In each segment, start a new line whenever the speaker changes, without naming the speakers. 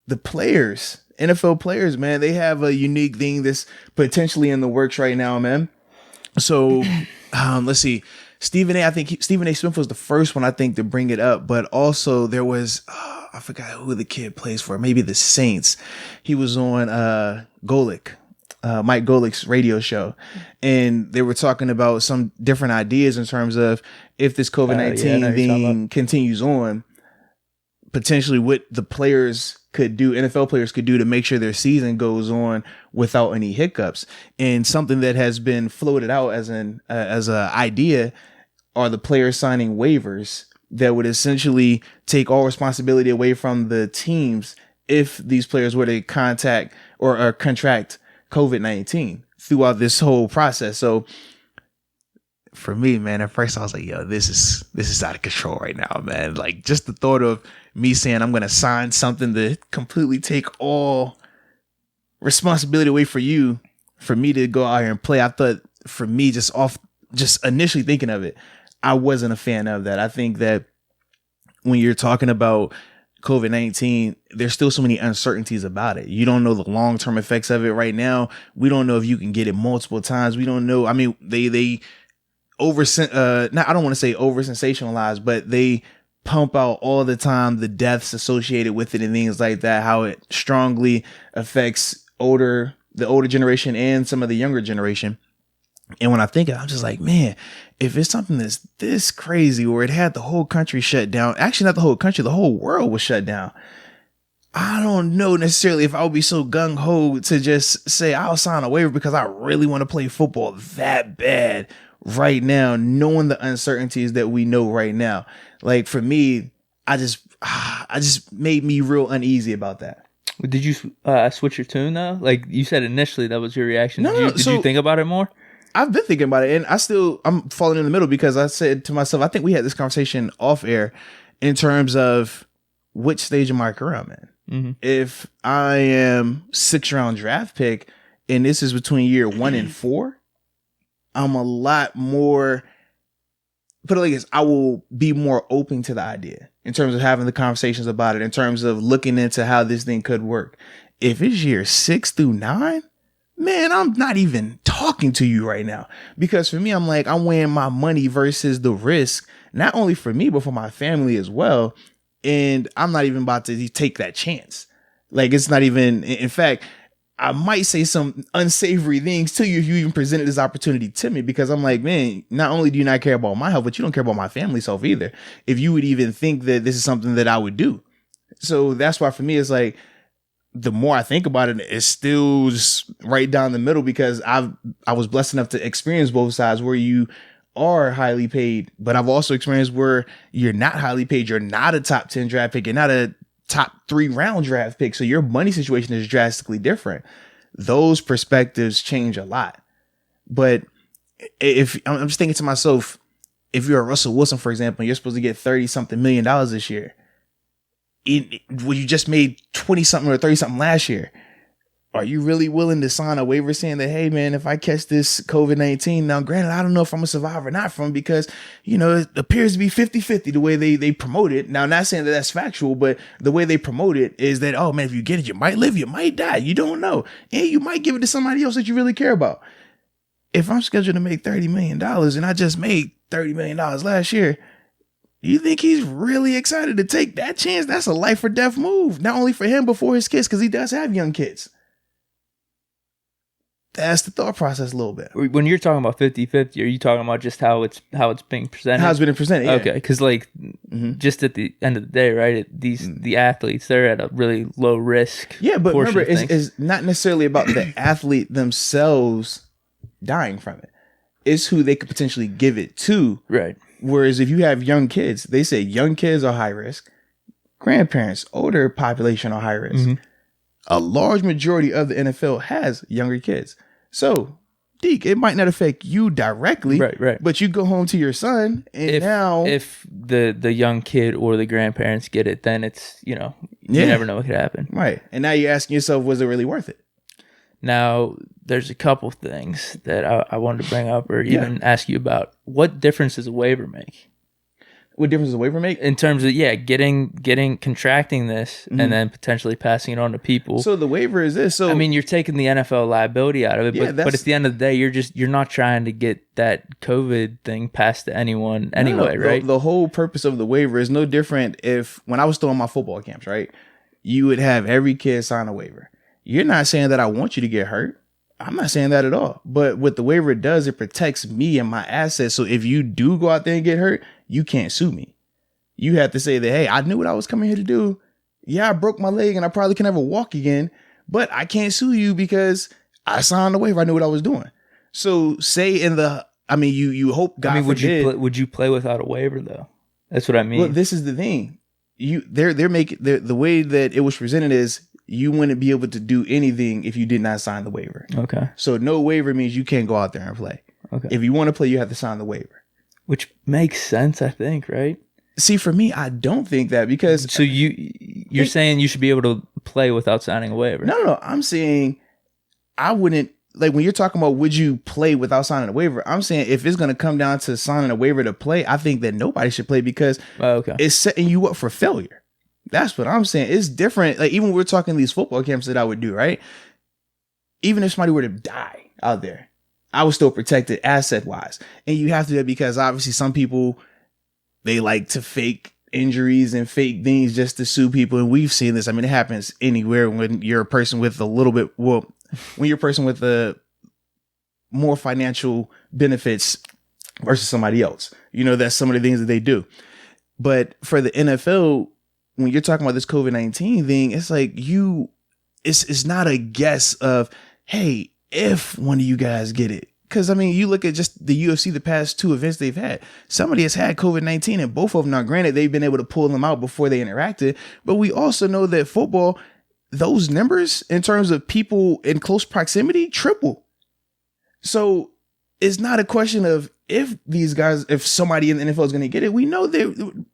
the players, NFL players, man, they have a unique thing that's potentially in the works right now, man. So let's see. I think Stephen A. Smith was the first one, I think, to bring it up. But also there was, I forgot who the kid plays for. Maybe the Saints. He was on Golick. Mike Golick's radio show, and they were talking about some different ideas in terms of if this COVID-19 thing continues on, potentially what the players could do, NFL players could do to make sure their season goes on without any hiccups. And something that has been floated out as an idea are the players signing waivers that would essentially take all responsibility away from the teams if these players were to contact or contract COVID-19 throughout this whole process. So for me, man, at first I was like, yo, this is out of control right now, man. Like, just the thought of me saying I'm going to sign something to completely take all responsibility away for you, for me to go out here and play. I thought, for me, just initially thinking of it, I wasn't a fan of that. I think that when you're talking about COVID-19, there's still so many uncertainties about it. You don't know the long-term effects of it right now. We don't know if you can get it multiple times. We don't know. I mean, they I don't want to say over sensationalize, but they pump out all the time the deaths associated with it and things like that, how it strongly affects the older generation and some of the younger generation. And when I think of it, I'm just like, man, if it's something that's this crazy where it had the whole country shut down, actually not the whole country, the whole world was shut down. I don't know necessarily if I would be so gung-ho to just say I'll sign a waiver because I really want to play football that bad right now, knowing the uncertainties that we know right now. Like, for me, I just made me real uneasy about that.
Did you switch your tune though? Like you said initially, that was your reaction. Did you think about it more?
I've been thinking about it, and I'm falling in the middle because I said to myself, I think we had this conversation off air in terms of which stage of my career I'm in. Mm-hmm. If I am 6th round draft pick and this is between year 1 and 4, I'm a lot more, put it like this, I will be more open to the idea in terms of having the conversations about it, in terms of looking into how this thing could work. If it's year 6 through 9, man, I'm not even talking to you right now, because for me, I'm like, I'm weighing my money versus the risk, not only for me, but for my family as well. And I'm not even about to take that chance. Like, it's not even, in fact, I might say some unsavory things to you if you even presented this opportunity to me, because I'm like, man, not only do you not care about my health, but you don't care about my family's health either, if you would even think that this is something that I would do. So that's why for me, it's like, the more I think about it, it's still just right down the middle, because I was blessed enough to experience both sides where you are highly paid, but I've also experienced where you're not highly paid. You're not a top 10 draft pick. You're not a top 3 round draft pick. So your money situation is drastically different. Those perspectives change a lot. But if I'm just thinking to myself, if you're a Russell Wilson, for example, and you're supposed to get $30-something million this year, well, you just made 20-something or 30-something last year. Are you really willing to sign a waiver saying that, hey, man, if I catch this COVID-19, now, granted, I don't know if I'm a survivor or not from, because, you know, it appears to be 50-50 the way they promote it. Now, not saying that that's factual, but the way they promote it is that, oh, man, if you get it, you might live, you might die. You don't know. And you might give it to somebody else that you really care about. If I'm scheduled to make $30 million and I just made $30 million last year, you think he's really excited to take that chance? That's a life or death move, not only for him, but for his kids, because he does have young kids. That's the thought process a little bit.
When you're talking about 50-50, are you talking about just how it's being presented?
How it's been presented, yeah.
Okay, because just at the end of the day, right, the athletes, they're at a really low risk.
Yeah, but remember, it's not necessarily about the athlete themselves dying from it. It's who they could potentially give it to.
Right.
Whereas if you have young kids, they say young kids are high risk. Grandparents, older population are high risk. Mm-hmm. A large majority of the NFL has younger kids. So, Deke, it might not affect you directly,
right.
But you go home to your son, and
if the young kid or the grandparents get it, then it's, you never know what could happen.
Right. And now you're asking yourself, was it really worth it?
Now, there's a couple things that I wanted to bring up or even ask you about. What difference does a waiver make?
What difference does a waiver make?
In terms of contracting this and then potentially passing it on to people.
So the waiver is this. So
I mean, you're taking the NFL liability out of it, but at the end of the day, you're not trying to get that COVID thing passed to anyone anyway, right?
The whole purpose of the waiver is no different. If when I was throwing my football camps, right, you would have every kid sign a waiver. You're not saying that I want you to get hurt. I'm not saying that at all. But what the waiver does, it protects me and my assets. So if you do go out there and get hurt, you can't sue me. You have to say that, hey, I knew what I was coming here to do. Yeah, I broke my leg and I probably can never walk again, but I can't sue you because I signed the waiver. I knew what I was doing. So say you hope God forbid.
Would you play without a waiver though? That's what I mean.
Well, this is the thing. They're making the way that it was presented is you wouldn't be able to do anything if you did not sign the waiver.
Okay.
So no waiver means you can't go out there and play.
Okay.
If you want to play, you have to sign the waiver.
Which makes sense, I think, right?
See, for me, I don't think that because...
So you're saying you should be able to play without signing a waiver?
No. I'm saying I wouldn't... Like when you're talking about would you play without signing a waiver, I'm saying if it's going to come down to signing a waiver to play, I think that nobody should play because it's setting you up for failure. That's what I'm saying. It's different. Like even when we're talking these football camps that I would do, right? Even if somebody were to die out there, I was still protected asset wise. And you have to do that because obviously some people, they like to fake injuries and fake things just to sue people. And we've seen this. I mean, it happens anywhere when you're a person with when you're a person with more financial benefits versus somebody else. You know, that's some of the things that they do. But for the NFL, when you're talking about this COVID-19 thing, it's like it's not a guess of, hey, if one of you guys get it. Because, I mean, you look at just the UFC, the past 2 events they've had. Somebody has had COVID-19 and both of them, now granted, they've been able to pull them out before they interacted. But we also know that football, those numbers in terms of people in close proximity, triple. So it's not a question of if somebody in the NFL is going to get it. We know that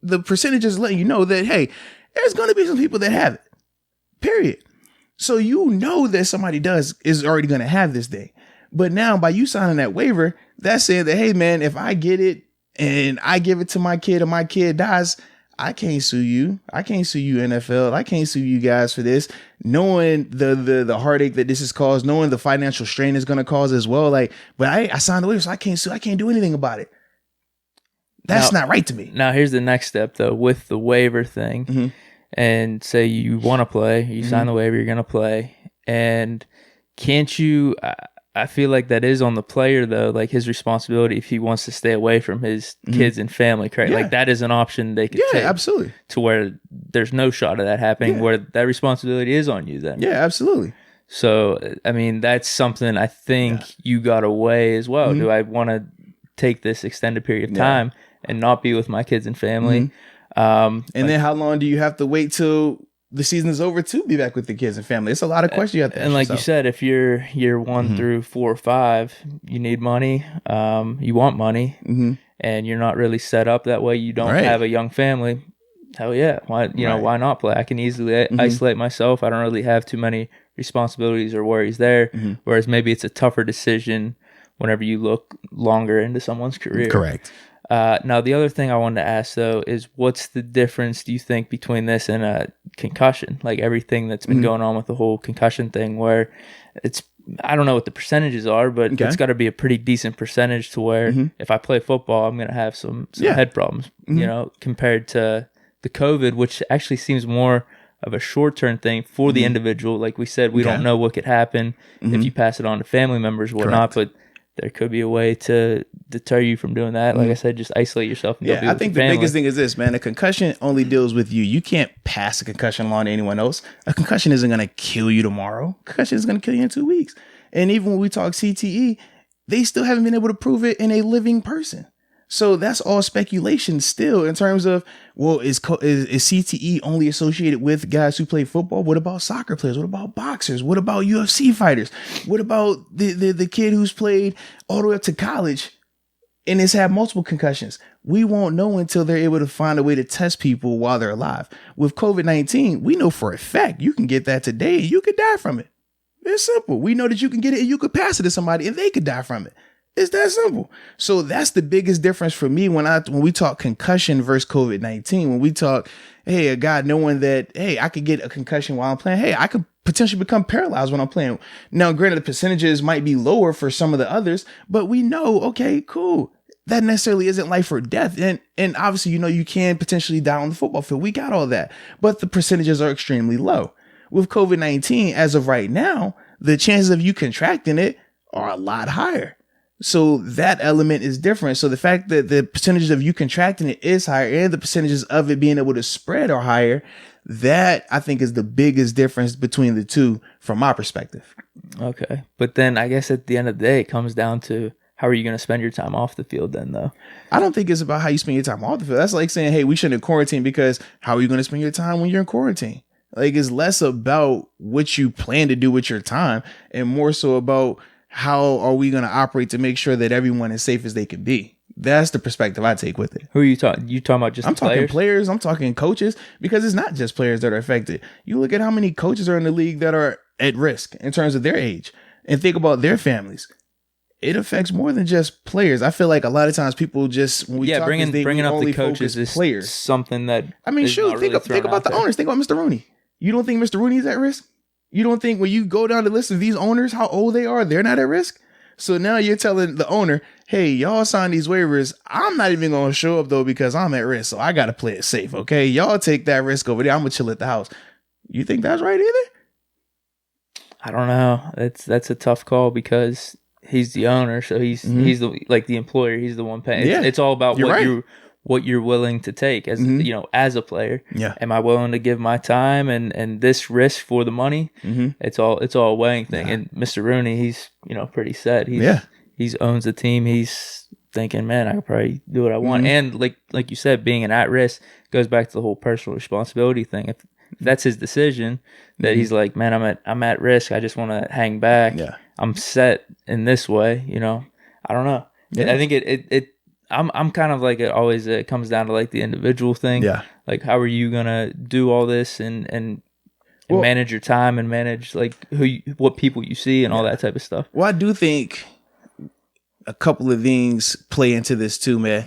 the percentage is letting you know that, hey, there's going to be some people that have it, period. So you know that somebody is already going to have this thing. But now by you signing that waiver, that's saying that, hey, man, if I get it and I give it to my kid and my kid dies, I can't sue you. I can't sue you, NFL. I can't sue you guys for this, knowing the heartache that this has caused, knowing the financial strain it's going to cause as well. Like, but I signed the waiver, so I can't sue. I can't do anything about it. That's not right to me.
Now, here's the next step, though, with the waiver thing. Mm-hmm. And say you want to play, you sign the waiver, you're going to play. And can't you... I feel like that is on the player, though, like his responsibility if he wants to stay away from his kids and family, correct? Yeah. Like that is an option they could take. Yeah,
absolutely.
To where there's no shot of that happening, where that responsibility is on you then.
Yeah, absolutely.
So, I mean, that's something I think you got to weigh as well. Do I want to take this extended period of time and not be with my kids and family?
And then how long do you have to wait till the season is over to be back with the kids and family? It's a lot of questions you have to ask yourself.
You said, if you're year 1 through 4 or 5, you need money, you want money, and you're not really set up that way. You don't have a young family. Hell yeah. Why not play? I can easily isolate myself. I don't really have too many responsibilities or worries there. Whereas maybe it's a tougher decision whenever you look longer into someone's career.
Correct.
Now, the other thing I wanted to ask, though, is what's the difference, do you think, between this and a concussion? Like everything that's been going on with the whole concussion thing, where I don't know what the percentages are, but it's got to be a pretty decent percentage to where if I play football, I'm going to have some head problems, you know, compared to the COVID, which actually seems more of a short-term thing for the individual. Like we said, we don't know what could happen if you pass it on to family members or whatnot, but there could be a way to deter you from doing that. Like I said, just isolate yourself. And
I think the biggest thing is this, man. A concussion only deals with you. You can't pass a concussion along to anyone else. A concussion isn't going to kill you tomorrow. A concussion is going to kill you in 2 weeks. And even when we talk CTE, they still haven't been able to prove it in a living person. So that's all speculation still in terms of, well, is CTE only associated with guys who play football? What about soccer players? What about boxers? What about UFC fighters? What about the kid who's played all the way up to college and has had multiple concussions? We won't know until they're able to find a way to test people while they're alive. With COVID-19, we know for a fact you can get that today and you could die from it. It's simple. We know that you can get it and you could pass it to somebody and they could die from it. It's that simple. So that's the biggest difference for me when we talk concussion versus COVID-19. When we talk, hey, a guy knowing that, hey, I could get a concussion while I'm playing. Hey, I could potentially become paralyzed when I'm playing. Now, granted, the percentages might be lower for some of the others, but we know, okay, cool. That necessarily isn't life or death. And obviously, you can potentially die on the football field. We got all that, but the percentages are extremely low. With COVID-19, as of right now, the chances of you contracting it are a lot higher. So that element is different. So the fact that the percentages of you contracting it is higher and the percentages of it being able to spread are higher, that I think is the biggest difference between the two from my perspective.
Okay. But then I guess at the end of the day, it comes down to how are you going to spend your time off the field then, though?
I don't think it's about how you spend your time off the field. That's like saying, hey, we shouldn't quarantine because how are you going to spend your time when you're in quarantine? Like, it's less about what you plan to do with your time and more so about how are we going to operate to make sure that everyone is safe as they can be. That's the perspective I take with it.
Who are you talking? You talking about just
I'm
players?
talking players. I'm talking coaches, because it's not just players that are affected. You look at how many coaches are in the league that are at risk in terms of their age and think about their families. It affects more than just players. I feel like a lot of times people just, when we talk
bringing up the coaches is
players.
Something that
I mean, shoot, think about the owners. Think about Mr. Rooney. You don't think Mr. Rooney is at risk? You don't think when you go down the list of these owners, how old they are, they're not at risk? So now you're telling the owner, hey, y'all sign these waivers. I'm not even going to show up, though, because I'm at risk. So I got to play it safe, okay? Y'all take that risk over there. I'm going to chill at the house. You think that's right either?
I don't know. That's a tough call because he's the owner. So he's the employer. He's the one paying. It's all about what you're willing to take as as a player. Yeah. Am I willing to give my time and this risk for the money? It's all a weighing thing. Yeah. And Mr. Rooney, he's pretty set. He owns the team. He's thinking, man, I could probably do what I want. And like you said, being an at risk goes back to the whole personal responsibility thing. If that's his decision, that he's like, man, I'm at risk. I just want to hang back. Yeah. I'm set in this way. I don't know. Yeah. I think I'm kind of like it comes down to like the individual thing. Yeah. Like, how are you gonna do all this and manage your time and manage like what people you see and all that type of stuff?
Well, I do think a couple of things play into this too, man.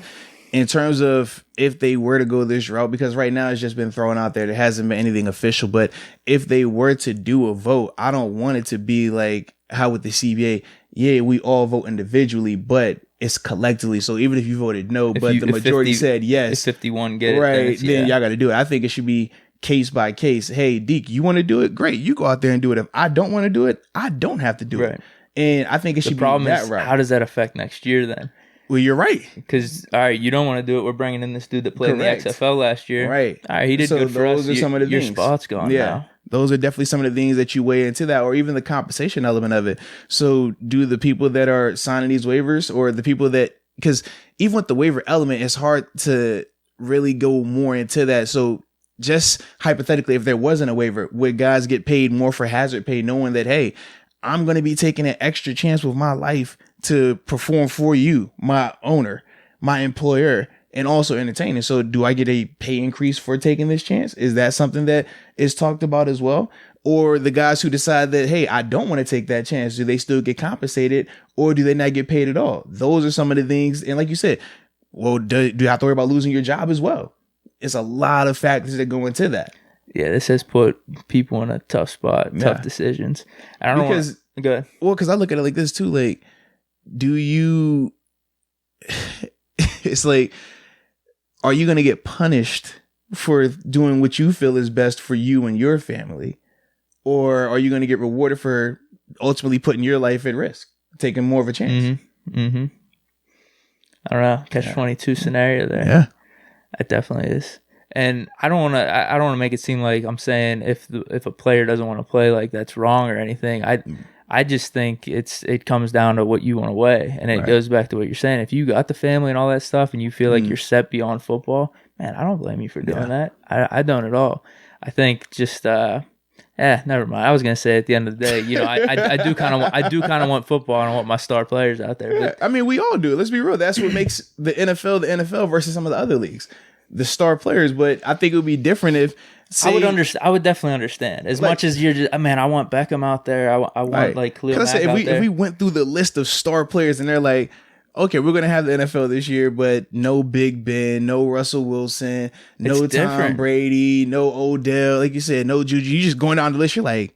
In terms of if they were to go this route, because right now it's just been thrown out there. There hasn't been anything official, but if they were to do a vote, I don't want it to be like how with the CBA, yeah, we all vote individually, but it's collectively. So even if you voted no, but the majority said yes,
if 51 get it,
right, then y'all got to do it. I think it should be case by case. Hey, Deke, you want to do it? Great. You go out there and do it. If I don't want to do it, I don't have to do it. And I think it should be that route.
How does that affect next year then?
Well, you're right.
Because, all right, you don't want to do it. We're bringing in this dude that played in the XFL last year.
Right.
All right, he did good for us.
Those are some of the
your
things.
spot's gone now.
Those are definitely some of the things that you weigh into that, or even the compensation element of it. So do the people that are signing these waivers, or the people that, because even with the waiver element, it's hard to really go more into that. So just hypothetically, if there wasn't a waiver, would guys get paid more for hazard pay, knowing that, hey, I'm going to be taking an extra chance with my life to perform for you, my owner, my employer, and also entertaining. So do I get a pay increase for taking this chance? Is that something that is talked about as well? Or the guys who decide that, hey, I don't want to take that chance, do they still get compensated, or do they not get paid at all? Those are some of the things. And like you said, well, do you have to worry about losing your job as well? It's a lot of factors that go into that.
Yeah, this has put people in a tough spot, tough decisions. I don't know. Go ahead.
Well, because I look at it like this too. Like, it's like, are you going to get punished for doing what you feel is best for you and your family? Or are you going to get rewarded for ultimately putting your life at risk, taking more of a chance?
I don't know. Catch-22 scenario there.
Yeah.
It definitely is. And I don't want to make it seem like I'm saying if a player doesn't want to play, like that's wrong or anything. I just think it comes down to what you want to weigh, and it goes back to what you're saying. If you got the family and all that stuff, and you feel like you're set beyond football, man, I don't blame you for doing that. I don't at all. I think just never mind. I was gonna say at the end of the day, I do kind of want football, and I want my star players out there.
Yeah,
but
I mean, we all do. Let's be real. That's what makes the NFL versus some of the other leagues. the star players. But I think it would be different if
I would understand. I would definitely understand. As much as you're just, man, I want Beckham out there. I want
right.
like Khalil Mack
if
out
we
there.
if we went through the list of star players and they're like, okay, we're gonna have the NFL this year, but no Big Ben, no Russell Wilson, no Tom Brady, no Odell, like you said, no Juju. You just going down the list. You're like,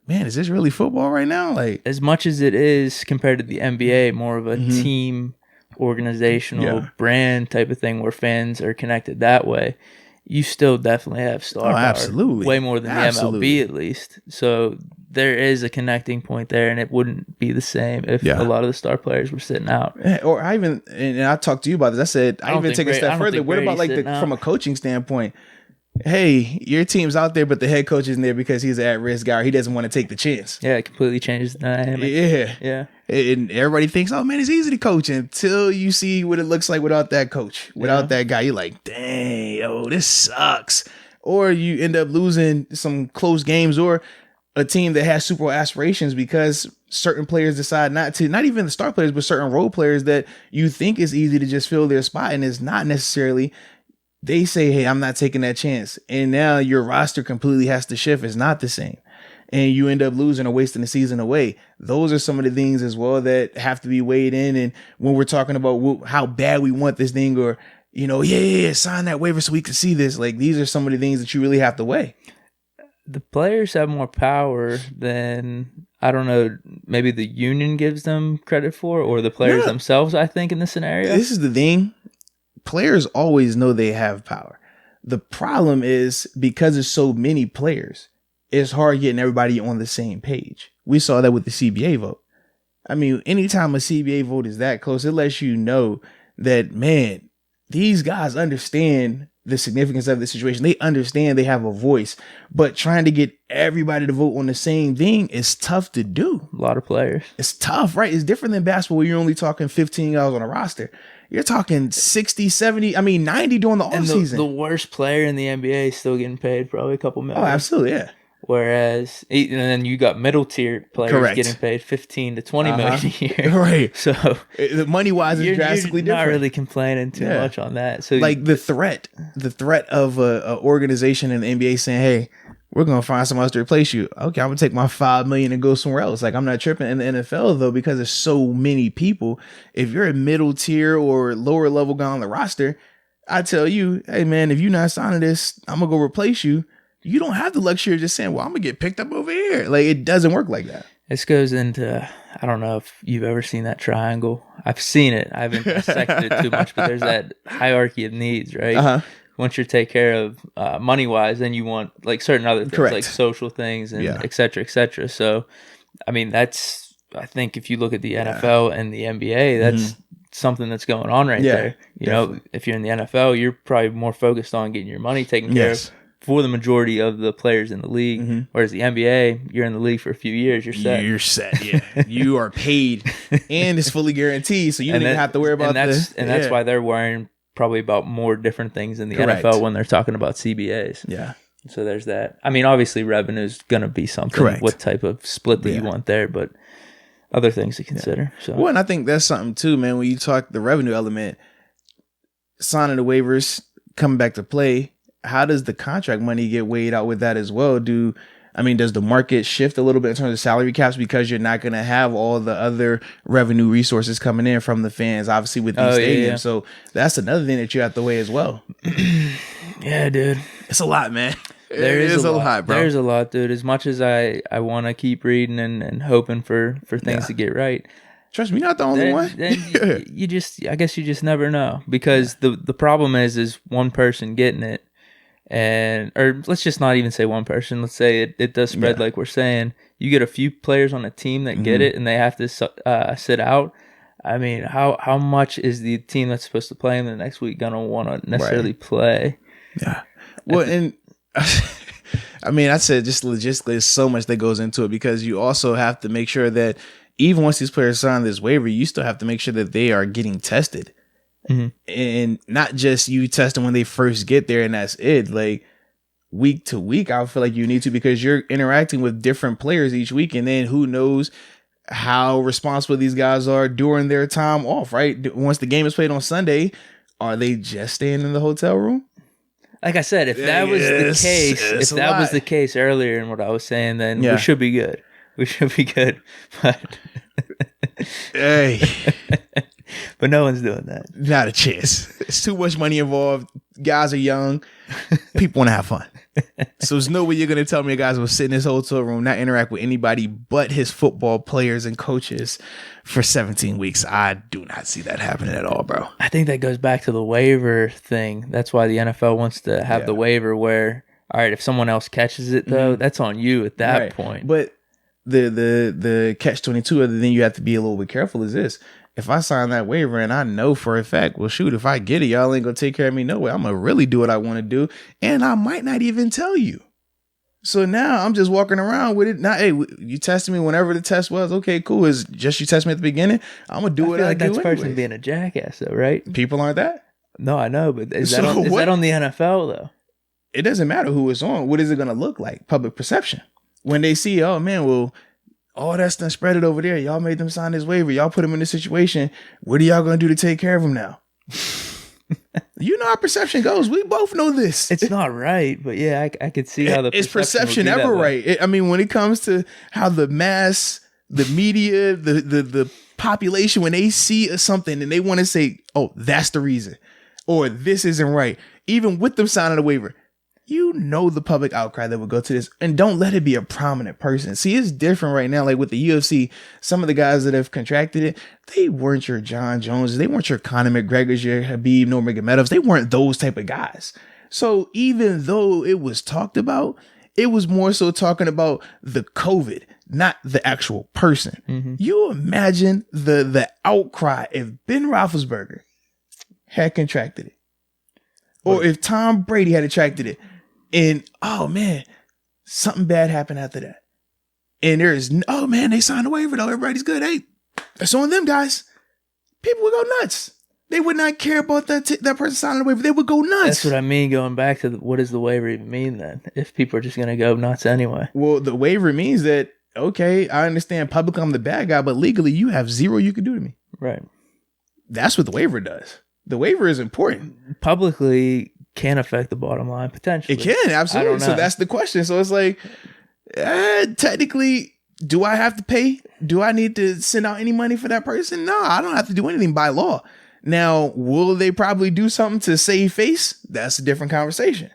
man, is this really football right now? Like,
as much as it is compared to the NBA, more of a team, organizational brand type of thing where fans are connected that way. You still definitely have star power.
Absolutely.
Way more than the MLB at least. So there is a connecting point there, and it wouldn't be the same if a lot of the star players were sitting out.
Or I even, and I talked to you about this, I said, I even take a step further. What about like from a coaching standpoint? Hey, your team's out there, but the head coach isn't there because he's an at-risk guy or he doesn't want to take the chance.
Yeah, it completely changes the dynamic.
Yeah. And everybody thinks, oh man, it's easy to coach until you see what it looks like without that coach, without that guy. You're like, dang, yo, this sucks. Or you end up losing some close games or a team that has Super Bowl aspirations because certain players decide not to, not even the star players, but certain role players that you think is easy to just fill their spot and is not necessarily. They say, hey, I'm not taking that chance. And now your roster completely has to shift. It's not the same. And you end up losing or wasting the season away. Those are some of the things as well that have to be weighed in. And when we're talking about how bad we want this thing or, sign that waiver so we can see this. Like, these are some of the things that you really have to weigh.
The players have more power than, I don't know, maybe the union gives them credit for or the players themselves, I think, in this scenario.
This is the thing. Players always know they have power. The problem is because there's so many players, it's hard getting everybody on the same page. We saw that with the CBA vote. I mean, anytime a CBA vote is that close, it lets you know that, man, these guys understand the significance of the situation. They understand they have a voice, but trying to get everybody to vote on the same thing is tough to do.
A lot of players.
It's tough, right? It's different than basketball where you're only talking 15 guys on a roster. You're talking 60, 70, 90 during the offseason.
The worst player in the NBA is still getting paid probably a couple million.
Oh, absolutely, yeah.
Whereas, and then you got middle tier players getting paid 15 to 20 million a year.
Right.
So
the money wise is drastically different.
Not really complaining too much on that. So
like the threat of a organization in the NBA saying, hey, we're going to find someone else to replace you. Okay, I'm going to take my $5 million and go somewhere else. Like, I'm not tripping. In the NFL, though, because there's so many people, if you're a middle tier or lower level guy on the roster, I tell you, hey, man, if you're not signing this, I'm going to go replace you. You don't have the luxury of just saying, well, I'm going to get picked up over here. Like, it doesn't work like that.
This goes into, I don't know if you've ever seen that triangle. I've seen it. I haven't dissected it too much, but there's that hierarchy of needs, right? Uh-huh. Once you take care of money-wise, then you want like certain other things, like social things and et cetera, et cetera. So, I mean, that's, I think if you look at the NFL and the NBA, that's something that's going on right there. You know, if you're in the NFL, you're probably more focused on getting your money taken care of for the majority of the players in the league. Whereas the NBA, you're in the league for a few years, you're set.
You're set, yeah. You are paid and it's fully guaranteed, so you don't even have to worry about this.
And that's why they're worrying probably about more different things in the NFL when they're talking about CBAs.
Yeah.
So there's that. I mean, obviously revenue is going to be something. What type of split that you want there, but other things to consider. So.
Well, and I think that's something too, man. When you talk the revenue element, signing the waivers, coming back to play, how does the contract money get weighed out with that as well? Does the market shift a little bit in terms of salary caps because you're not going to have all the other revenue resources coming in from the fans, obviously with these stadiums. Yeah. So that's another thing that you have to weigh as well.
Yeah, dude.
It's a lot, man.
There is a lot, bro. There's a lot, dude. As much as I want to keep reading and hoping for things to get right.
Trust me, you're not the only one.
Then you just, I guess you just never know because the problem is one person getting it. Or let's just not even say one person. Let's say it does spread like we're saying. You get a few players on a team that get it and they have to sit out. I mean, how much is the team that's supposed to play in the next week going to want to necessarily play?
Yeah. Well, and I mean, I said just logistically, there's so much that goes into it because you also have to make sure that even once these players sign this waiver, you still have to make sure that they are getting tested. And not just you test them when they first get there and that's it. Like week to week, I feel like you need to because you're interacting with different players each week. And then who knows how responsible these guys are during their time off, right? Once the game is played on Sunday, are they just staying in the hotel room?
Like I said, if that was the case,
it's a lot.
was the case earlier in what I was saying, then
Yeah.
we should be good. We should be good. But
Hey,
but no one's doing that.
not a chance. It's too much money involved. Guys are young. People want to have fun. So there's no way you're going to tell me a guy will sit in his hotel room, not interact with anybody but his football players and coaches for 17 weeks. I do not see that happening at all, bro.
I think that goes back to the waiver thing. That's why the NFL wants to have the waiver where, all right, if someone else catches it, though, that's on you at that point.
But the catch-22, other than you have to be a little bit careful, is this. If I sign that waiver and I know for a fact, well, shoot, if I get it, y'all ain't going to take care of me no way. I'm going to really do what I want to do. And I might not even tell you. So now I'm just walking around with it. Now, hey, you tested me whenever the test was. Okay, cool. It's just you test me at the beginning. I'm going to do what I do.
That's person being a jackass, though, right?
People aren't that?
No, I know. But is that on the NFL, though?
It doesn't matter who it's on. What is it going to look like? Public perception. When they see, oh, man, well, all that's done spread it over there. Y'all made them sign this waiver. Y'all put them in this situation. What are y'all going to do to take care of them now? You know how perception goes. We both know this.
It's not right, but yeah, I could see how
Is perception ever right? I mean, when it comes to how the mass, the media, the population, when they see something and they want to say, oh, that's the reason, or this isn't right, even with them signing a waiver, you know the public outcry that would go to this, and don't let it be a prominent person. See, it's different right now. Like with the UFC, some of the guys that have contracted it, they weren't your John Joneses, they weren't your Conor McGregors, your Khabib Nurmagomedovs. They weren't those type of guys. So even though it was talked about, it was more so talking about the COVID, not the actual person. Mm-hmm. You imagine the outcry if Ben Roethlisberger had contracted it, or if Tom Brady had contracted it. And, oh, man, something bad happened after that. And oh, man, they signed a waiver, though. Everybody's good. Hey, that's on them, guys. People would go nuts. They would not care about that person signing a waiver. They would go nuts.
That's what I mean, going back to what does the waiver even mean then, if people are just going to go nuts anyway?
Well, the waiver means that, okay, I understand publicly I'm the bad guy, but legally you have zero you can do to me.
Right.
That's what the waiver does. The waiver is important.
Publicly can affect the bottom line potentially.
It can, absolutely. So that's the question. So it's like, technically, do I have to pay? Do I need to send out any money for that person? No, I don't have to do anything by law. Now, will they probably do something to save face? That's a different conversation.